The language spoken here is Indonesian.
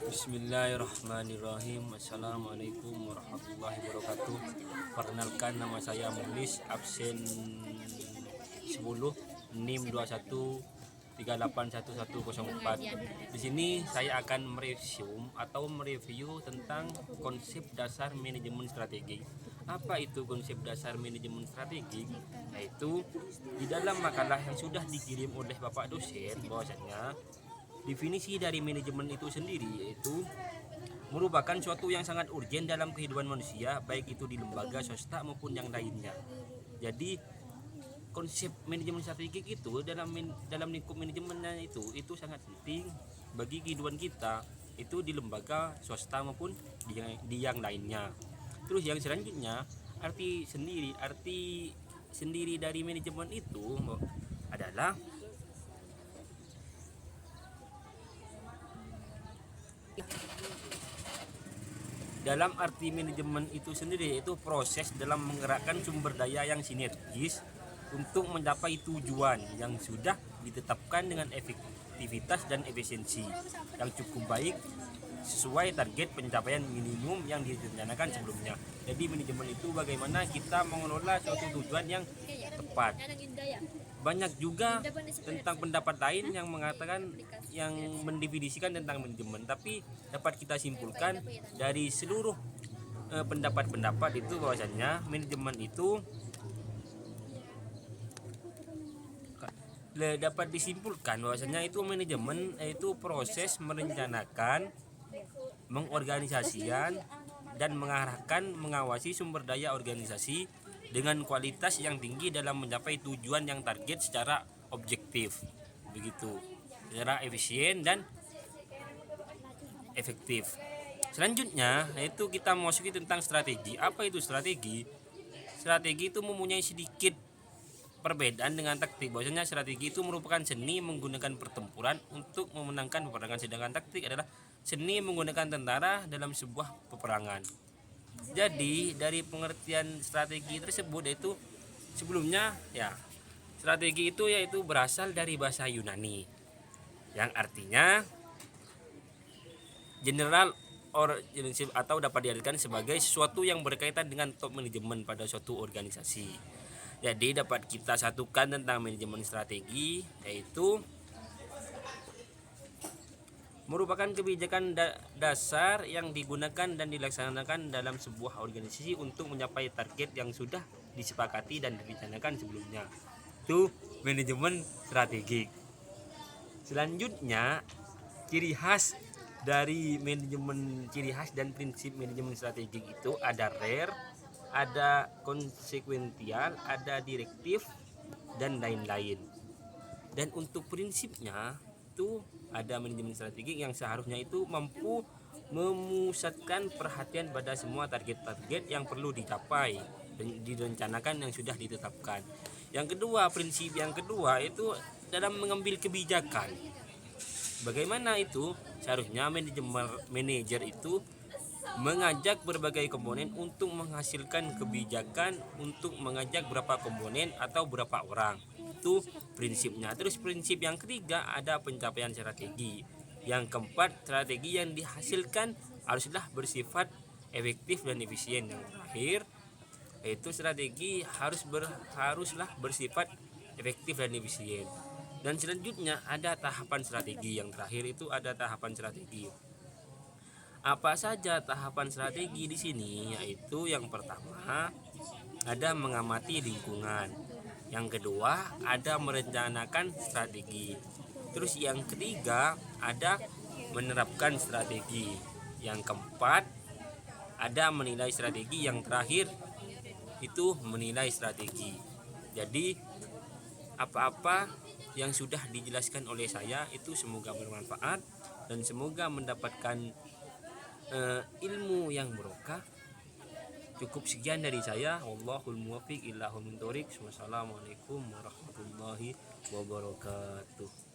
Bismillahirrahmanirrahim. Assalamualaikum warahmatullahi wabarakatuh. Perkenalkan, nama saya Mulis, absen 10 NIM 21381104. Di sini saya akan mereview tentang konsep dasar manajemen strategi. Apa itu konsep dasar manajemen strategi? Yaitu di dalam makalah yang sudah dikirim oleh Bapak dosen, bahwasanya definisi dari manajemen itu sendiri yaitu merupakan suatu yang sangat urgen dalam kehidupan manusia, baik itu di lembaga swasta maupun yang lainnya. Jadi konsep manajemen strategik itu dalam lingkup manajemennya itu sangat penting bagi kehidupan kita, itu di lembaga swasta maupun di yang lainnya. Terus yang selanjutnya, arti sendiri dari manajemen itu adalah dalam arti manajemen itu sendiri yaitu proses dalam menggerakkan sumber daya yang sinergis untuk mencapai tujuan yang sudah ditetapkan dengan efektivitas dan efisiensi yang cukup baik sesuai target pencapaian minimum yang direncanakan sebelumnya. Jadi manajemen itu bagaimana kita mengelola suatu tujuan yang tepat. Banyak juga tentang pendapat lain yang mengatakan, yang mendefinisikan tentang manajemen, tapi dapat kita simpulkan dari seluruh pendapat-pendapat itu bahwasannya manajemen itu dapat disimpulkan bahwasannya itu manajemen yaitu proses merencanakan, mengorganisasikan dan mengarahkan, mengawasi sumber daya organisasi dengan kualitas yang tinggi dalam mencapai tujuan yang target secara objektif, begitu, secara efisien dan efektif. Selanjutnya yaitu kita memasuki tentang strategi. Apa itu strategi? Strategi itu mempunyai sedikit perbedaan dengan taktik. Bahwasanya strategi itu merupakan seni menggunakan pertempuran untuk memenangkan peperangan, sedangkan taktik adalah seni menggunakan tentara dalam sebuah peperangan. Jadi dari pengertian strategi tersebut yaitu sebelumnya strategi itu yaitu berasal dari bahasa Yunani yang artinya general organization, atau dapat diartikan sebagai sesuatu yang berkaitan dengan top manajemen pada suatu organisasi. Jadi dapat kita satukan tentang manajemen strategi yaitu merupakan kebijakan dasar yang digunakan dan dilaksanakan dalam sebuah organisasi untuk mencapai target yang sudah disepakati dan direncanakan sebelumnya. Itu manajemen strategik. Selanjutnya, ciri khas dan prinsip manajemen strategik itu ada rare, ada konsekuensial, ada direktif dan lain-lain. Dan untuk prinsipnya itu ada manajemen strategik yang seharusnya itu mampu memusatkan perhatian pada semua target-target yang perlu dicapai dan direncanakan yang sudah ditetapkan. Yang kedua, prinsip yang kedua itu dalam mengambil kebijakan. Bagaimana itu? Seharusnya manajer itu mengajak berbagai komponen untuk menghasilkan kebijakan, untuk mengajak berapa komponen atau berapa orang. Itu prinsipnya. Terus prinsip yang ketiga ada pencapaian strategi. Yang keempat, strategi yang dihasilkan haruslah bersifat efektif dan efisien. Yang terakhir yaitu strategi haruslah bersifat efektif dan efisien. Dan selanjutnya ada tahapan strategi. Yang terakhir itu ada tahapan strategi. Apa saja tahapan strategi di sini? Yaitu yang pertama ada mengamati lingkungan. Yang kedua ada merencanakan strategi. Terus yang ketiga ada menerapkan strategi. Yang keempat ada menilai strategi. Yang terakhir itu menilai strategi. Jadi apa-apa yang sudah dijelaskan oleh saya itu semoga bermanfaat dan semoga mendapatkan ilmu yang barokah. Cukup sekian dari saya. Wallahul muwaffiq ila husnul thoriq. Wassalamualaikum warahmatullahi wabarakatuh.